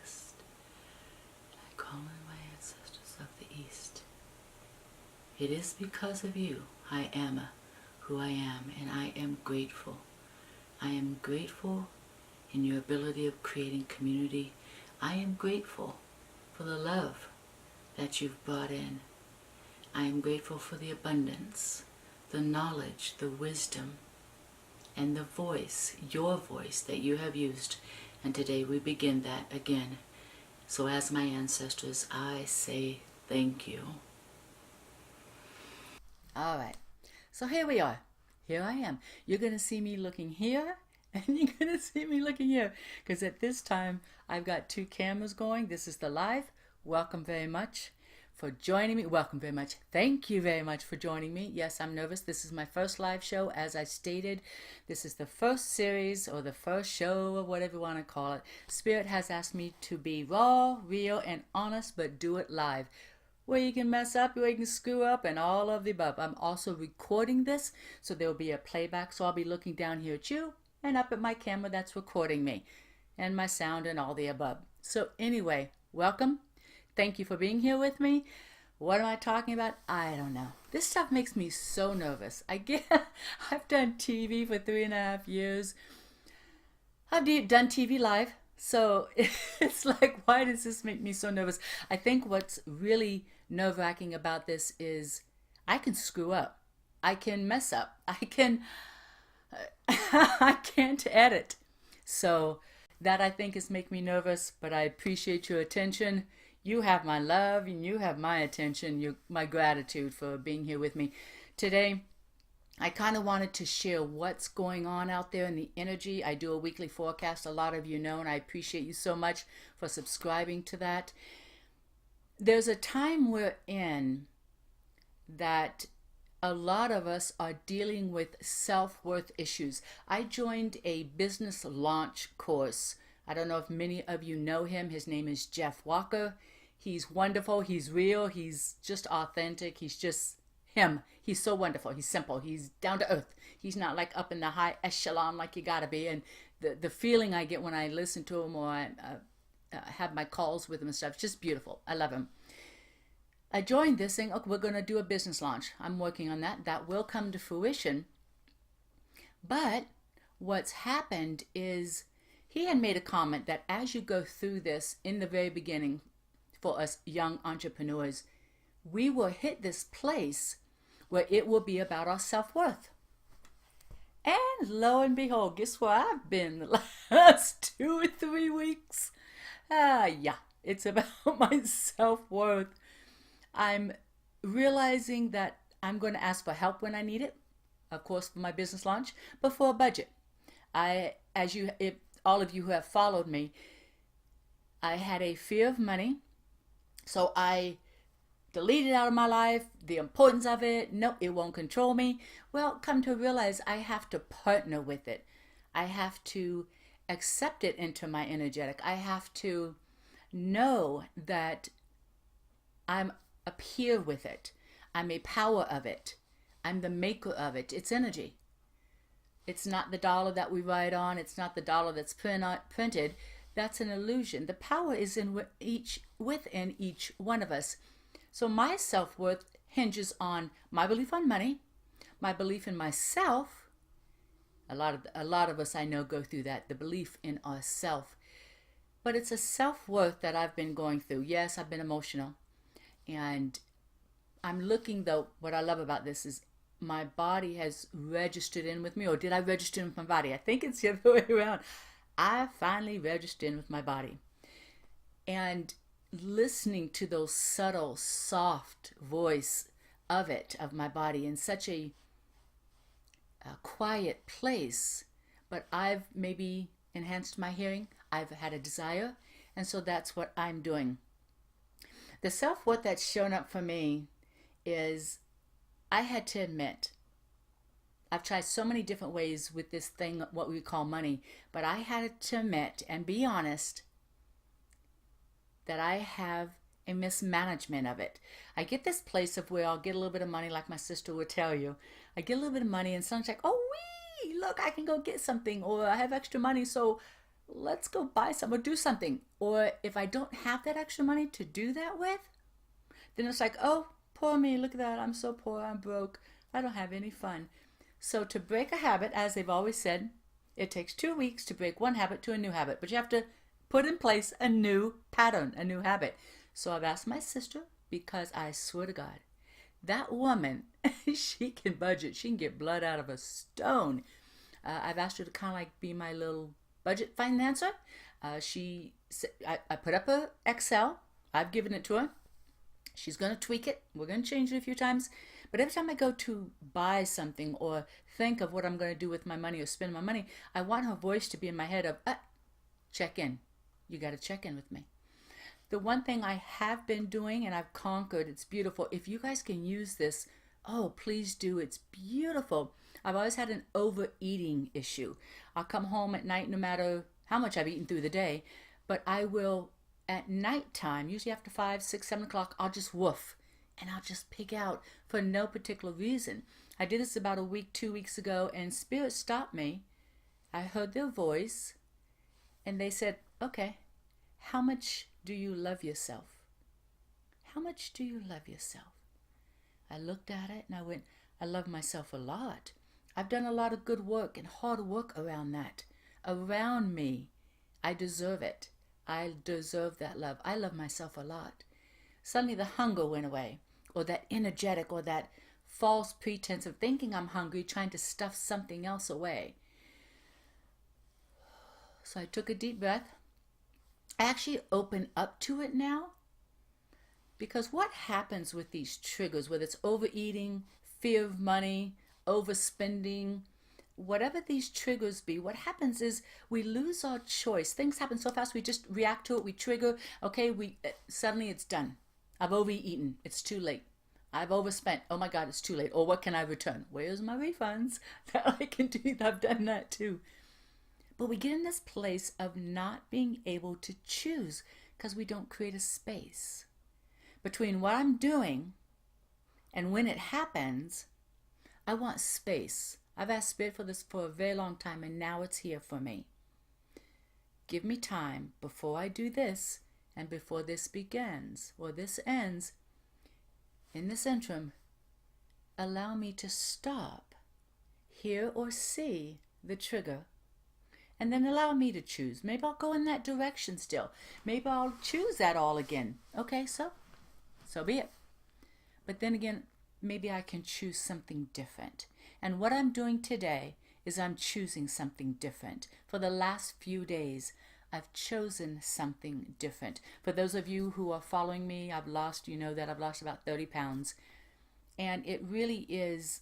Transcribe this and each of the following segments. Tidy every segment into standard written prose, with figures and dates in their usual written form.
west. I call in my ancestors of the east. It is because of you I am who I am, and I am grateful. I am grateful in your ability of creating community. I am grateful for the love that you've brought in. I am grateful for the abundance, the knowledge, the wisdom, and the voice, your voice that you have used. And today we begin that again. So as my ancestors, I say thank you. All right. So here we are. Here I am. You're going to see me looking here, and you're going to see me looking here. Because at this time, I've got two cameras going. This is the live. Welcome very much for joining me. Welcome very much. Thank you very much for joining me. Yes, I'm nervous. This is my first live show. As I stated, this is the first series or the first show or whatever you want to call it. Spirit has asked me to be raw, real, and honest, but do it live. Where you can mess up, where you can screw up, and all of the above. I'm also recording this, so there will be a playback. So I'll be looking down here at you and up at my camera that's recording me, and my sound and all the above. So anyway, welcome. Thank you for being here with me. What am I talking about? I don't know. This stuff makes me so nervous. I've done TV for 3.5 years. I've done TV live. So it's like, why does this make me so nervous? I think what's really nerve-wracking about this is I can screw up. I can mess up. I can't edit. So that I think is making me nervous, but I appreciate your attention. You have my love and you have my attention, my gratitude for being here with me. Today, I kind of wanted to share what's going on out there in the energy. I do a weekly forecast. A lot of you know, and I appreciate you so much for subscribing to that. There's a time we're in that a lot of us are dealing with self-worth issues. I joined a business launch course. I don't know if many of you know him. His name is Jeff Walker. He's wonderful. He's real. He's just authentic. He's just him. He's so wonderful. He's simple. He's down to earth. He's not like up in the high echelon like you gotta be. And the feeling I get when I listen to him or I have my calls with him and stuff, it's just beautiful. I love him. I joined this thing. Okay, we're going to do a business launch. I'm working on that. That will come to fruition. But what's happened is he had made a comment that as you go through this in the very beginning for us young entrepreneurs, we will hit this place where it will be about our self-worth. And lo and behold, guess where I've been the last 2 or 3 weeks? Yeah, it's about my self-worth. I'm realizing that I'm going to ask for help when I need it, of course, for my business launch, but for a budget. If all of you who have followed me, I had a fear of money, so I deleted out of my life the importance of it. Nope, it won't control me. Well, come to realize I have to partner with it. I have to accept it into my energetic. I have to know that I'm up here with it. I'm a power of it. I'm the maker of it. It's energy. It's not the dollar that we write on. It's not the dollar that's printed. That's an illusion. The power is within each one of us. So my self-worth hinges on my belief on money, my belief in myself. A lot of us I know go through that, the belief in ourself. But it's a self-worth that I've been going through. Yes, I've been emotional. And I'm looking, though, what I love about this is my body has registered in with me. Or did I register in with my body? I think it's the other way around. I finally registered in with my body. And listening to those subtle, soft voice of my body in such a quiet place, but I've maybe enhanced my hearing. I've had a desire, and so that's what I'm doing. The self-worth that's shown up for me is I had to admit, I've tried so many different ways with this thing, what we call money, but I had to admit and be honest that I have a mismanagement of it. I get this place of where I'll get a little bit of money, like my sister would tell you. I get a little bit of money and someone's like, oh, wee, look, I can go get something, or I have extra money, so let's go buy some or do something. Or if I don't have that extra money to do that with, then it's like, oh, poor me, look at that, I'm so poor, I'm broke, I don't have any fun. So to break a habit, as they've always said, it takes 2 weeks to break one habit to a new habit, but you have to put in place a new pattern, a new habit. So I've asked my sister, because I swear to God, that woman, she can budget. She can get blood out of a stone. I've asked her to kind of like be my little budget financer. I put up a Excel. I've given it to her. She's going to tweak it. We're going to change it a few times. But every time I go to buy something or think of what I'm going to do with my money or spend my money, I want her voice to be in my head of, check in. You got to check in with me. The one thing I have been doing and I've conquered, it's beautiful. If you guys can use this, oh, please do. It's beautiful. I've always had an overeating issue. I'll come home at night no matter how much I've eaten through the day, but I will at nighttime, usually after 5, 6, 7 o'clock, I'll just woof and I'll just pig out for no particular reason. I did this about a week, 2 weeks ago, and Spirit stopped me. I heard their voice and they said, okay, how much do you love yourself? How much do you love yourself? I looked at it and I went, I love myself a lot. I've done a lot of good work and hard work around that. Around me. I deserve it. I deserve that love. I love myself a lot. Suddenly the hunger went away, or that energetic, or that false pretense of thinking I'm hungry, trying to stuff something else away. So I took a deep breath. I actually open up to it now, because what happens with these triggers, whether it's overeating, fear of money, overspending, whatever these triggers be, what happens is we lose our choice. Things happen so fast, we just react to it, we trigger, okay, suddenly it's done. I've overeaten, it's too late. I've overspent, oh my God, it's too late. Or what can I return? Where's my refunds? That I can do, I've done that too. But we get in this place of not being able to choose because we don't create a space between what I'm doing and when it happens. I want space. I've asked Spirit for this for a very long time, and now it's here for me. Give me time before I do this and before this begins or this ends. In this interim, allow me to stop, hear or see the trigger, and then allow me to choose. Maybe I'll go in that direction still. Maybe I'll choose that all again. Okay, so be it. But then again, maybe I can choose something different. And what I'm doing today is I'm choosing something different. For the last few days, I've chosen something different. For those of you who are following me, I've lost about 30 pounds. And it really is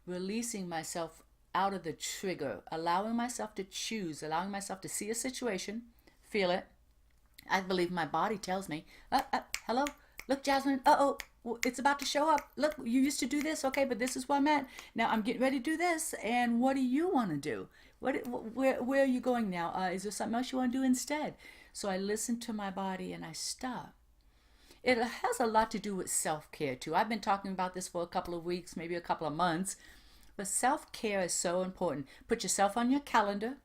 releasing myself out of the trigger, allowing myself to choose, allowing myself to see a situation, feel it. I believe my body tells me, hello, look, Jasmin, it's about to show up. Look, you used to do this, okay, but this is where I'm at. Now I'm getting ready to do this, and what do you want to do? Where are you going now? Is there something else you want to do instead? So I listen to my body and I stop. It has a lot to do with self-care too. I've been talking about this for a couple of weeks, maybe a couple of months, but self-care is so important. Put yourself on your calendar.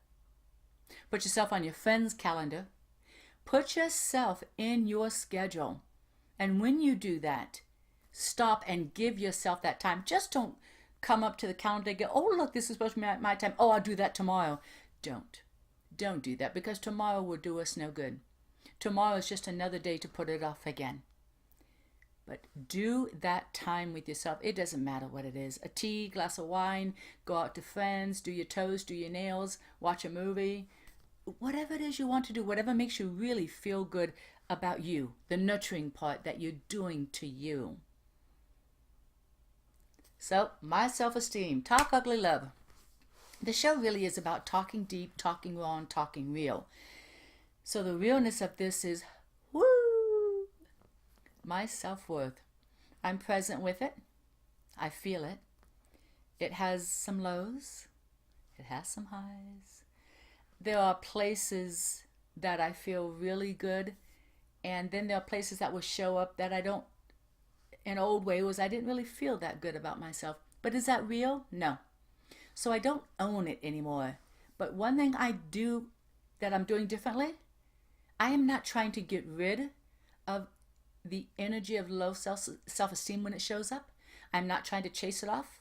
Put yourself on your friend's calendar. Put yourself in your schedule. And when you do that, stop and give yourself that time. Just don't come up to the calendar and go, oh, look, this is supposed to be my time. Oh, I'll do that tomorrow. Don't do that, because tomorrow will do us no good. Tomorrow is just another day to put it off again. But do that time with yourself. It doesn't matter what it is. A tea, glass of wine, go out to friends, do your toes, do your nails, watch a movie. Whatever it is you want to do, whatever makes you really feel good about you, the nurturing part that you're doing to you. So, my self-esteem, Talk Ugly Love. The show really is about talking deep, talking raw, and talking real. So the realness of this is, woo, my self-worth. I'm present with it. I feel it. It has some lows. It has some highs. There are places that I feel really good, and then there are places that will show up that I don't. An old way was I didn't really feel that good about myself. But is that real? No. So I don't own it anymore. But one thing I do that I'm doing differently, I am not trying to get rid of the energy of low self-esteem when it shows up. I'm not trying to chase it off.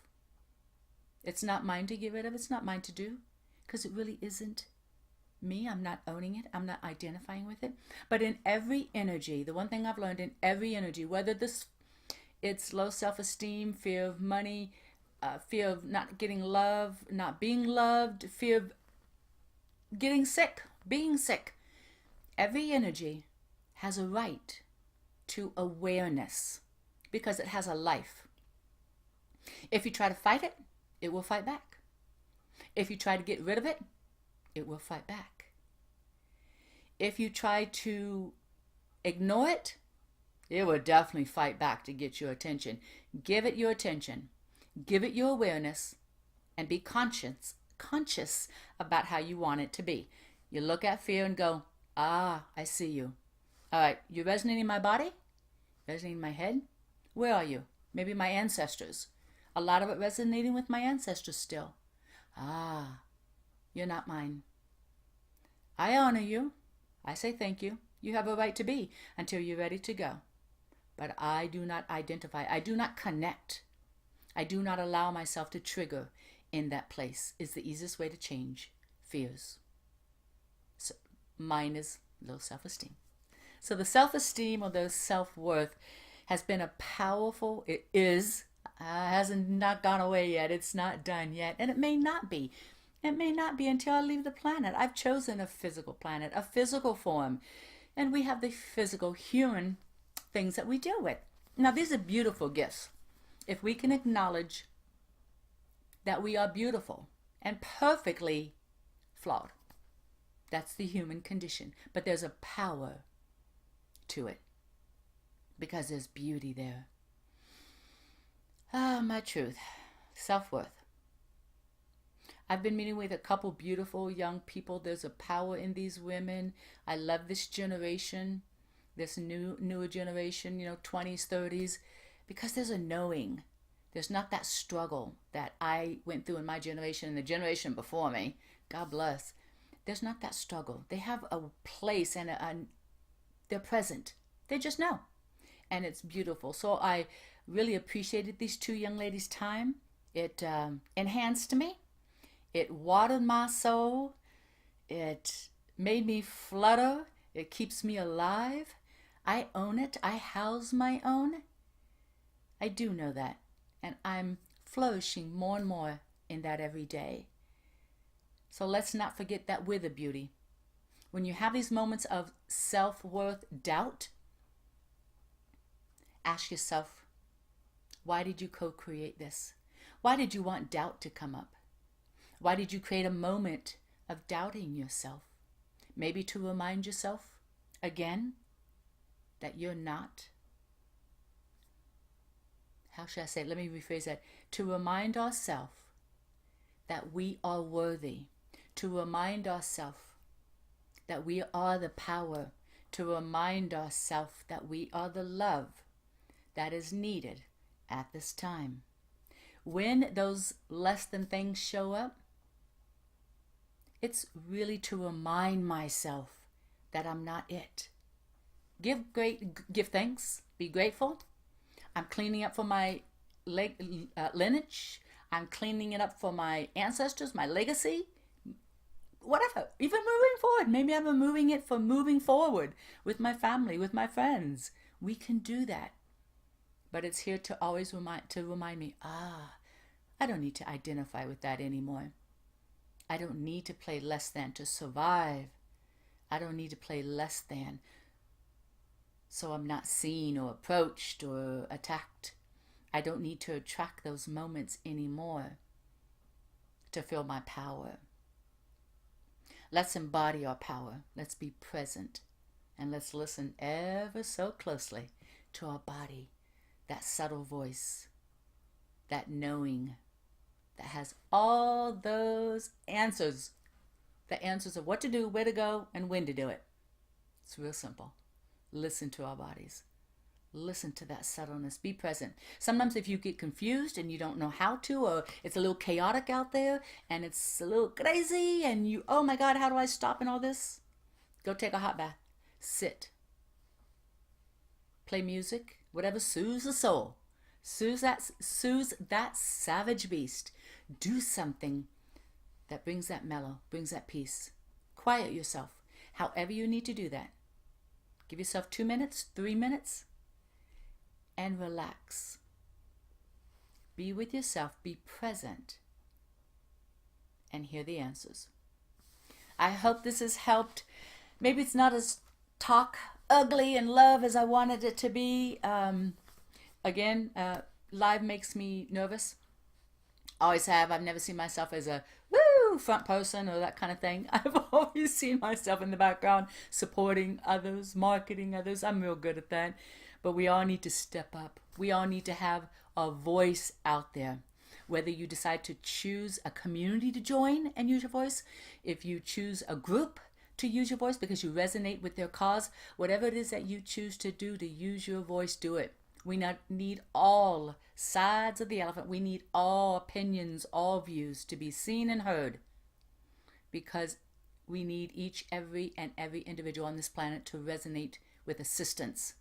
It's not mine to get rid of. It's not mine to do, because it really isn't me. I'm not owning it. I'm not identifying with it. But in every energy, the one thing I've learned in every energy, whether it's low self-esteem, fear of money, fear of not getting love, not being loved, fear of getting sick, being sick, every energy has a right to awareness because it has a life. If you try to fight it, it will fight back. If you try to get rid of it, it will fight back. If you try to ignore it, it will definitely fight back to get your attention. Give it your attention. Give it your awareness, and be conscious about how you want it to be. You look at fear and go, ah, I see you. All right, you resonating in my body? Resonating in my head? Where are you? Maybe my ancestors. A lot of it resonating with my ancestors still. Ah, you're not mine. I honor you. I say thank you. You have a right to be until you're ready to go. But I do not identify. I do not connect. I do not allow myself to trigger in that place. Is the easiest way to change fears. So mine is low self-esteem. So the self-esteem or the self-worth has been a powerful, it is, hasn't not gone away yet. It's not done yet. And it may not be. It may not be until I leave the planet. I've chosen a physical planet, a physical form. And we have the physical human things that we deal with. Now, these are beautiful gifts. If we can acknowledge that we are beautiful and perfectly flawed, that's the human condition. But there's a power to it because there's beauty there. Ah, my truth. Self-worth. I've been meeting with a couple beautiful young people. There's a power in these women. I love this generation, this newer generation, 20s, 30s, because there's a knowing. There's not that struggle that I went through in my generation and the generation before me. God bless. There's not that struggle. They have a place and they're present. They just know. And it's beautiful. So I really appreciated these two young ladies' time. It enhanced me. It watered my soul. It made me flutter. It keeps me alive. I own it. I house my own. I do know that. And I'm flourishing more and more in that every day. So let's not forget that we're the beauty. When you have these moments of self-worth doubt, ask yourself, why did you co-create this? Why did you want doubt to come up? Why did you create a moment of doubting yourself? Maybe to remind yourself again that you're not. How should I say it? Let me rephrase that. To remind ourselves that we are worthy. To remind ourselves that we are the power. To remind ourselves that we are the love that is needed at this time. When those less than things show up, it's really to remind myself that I'm not it. Give thanks, be grateful. I'm cleaning up for my lineage. I'm cleaning it up for my ancestors, my legacy, whatever. Even moving forward. Maybe I'm moving it for moving forward with my family, with my friends. We can do that. But it's here to always remind me, I don't need to identify with that anymore. I don't need to play less than to survive. I don't need to play less than so I'm not seen or approached or attacked. I don't need to attract those moments anymore to feel my power. Let's embody our power. Let's be present. And let's listen ever so closely to our body, that subtle voice, that knowing that has all those answers, the answers of what to do, where to go, and when to do it. It's real simple. Listen to our bodies. Listen to that subtleness. Be present. Sometimes if you get confused and you don't know how to, or it's a little chaotic out there and it's a little crazy and you, oh my God, how do I stop in all this? Go take a hot bath. Sit. Play music. Whatever soothes the soul. Soothes that savage beast. Do something that brings that mellow, brings that peace. Quiet yourself. However you need to do that. Give yourself 2 minutes, 3 minutes, and relax. Be with yourself, be present, and hear the answers. I hope this has helped. Maybe it's not as talk ugly and love as I wanted it to be. Again, live makes me nervous. Always have. I've never seen myself as a woo front person or that kind of thing. I've always seen myself in the background supporting others, marketing others. I'm real good at that. But we all need to step up. We all need to have a voice out there. Whether you decide to choose a community to join and use your voice, if you choose a group to use your voice because you resonate with their cause, whatever it is that you choose to do to use your voice, do it. We need all sides of the elephant. We need all opinions, all views to be seen and heard, because we need every individual on this planet to resonate with assistance.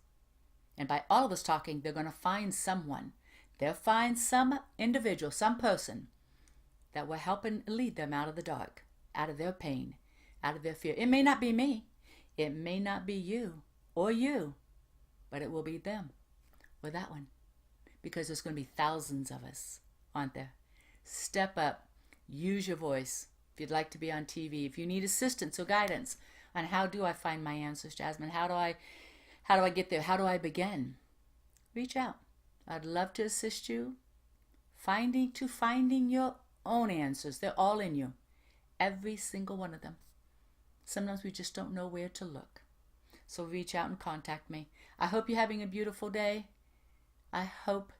And by all of us talking, they're going to find someone. They'll find some individual, some person that will help and lead them out of the dark, out of their pain, out of their fear. It may not be me. It may not be you or you, but it will be them or that one, because there's going to be thousands of us, aren't there? Step up. Use your voice. If you'd like to be on TV, if you need assistance or guidance on how do I find my answers, Jasmin, how do I get there? How do I begin? Reach out. I'd love to assist you finding your own answers. They're all in you. Every single one of them. Sometimes we just don't know where to look. So reach out and contact me. I hope you're having a beautiful day. I hope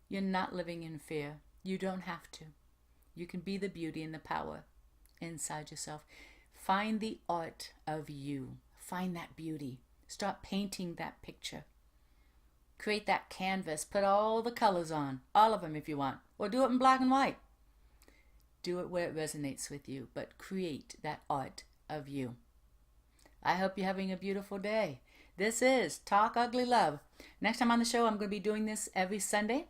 you're not living in fear. You don't have to. You can be the beauty and the power inside yourself. Find the art of you. Find that beauty. Start painting that picture. Create that canvas. Put all the colors on. All of them if you want. Or do it in black and white. Do it where it resonates with you. But create that art of you. I hope you're having a beautiful day. This is Talk Ugly Love. Next time on the show, I'm going to be doing this every Sunday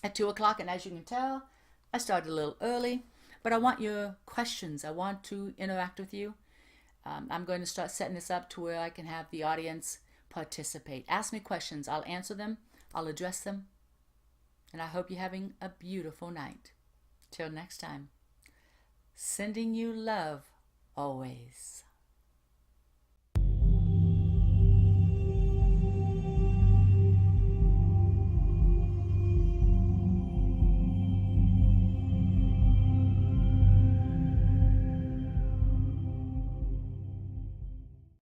at 2 o'clock. And as you can tell, I started a little early. But I want your questions. I want to interact with you. I'm going to start setting this up to where I can have the audience participate. Ask me questions. I'll answer them. I'll address them. And I hope you're having a beautiful night. Till next time. Sending you love always.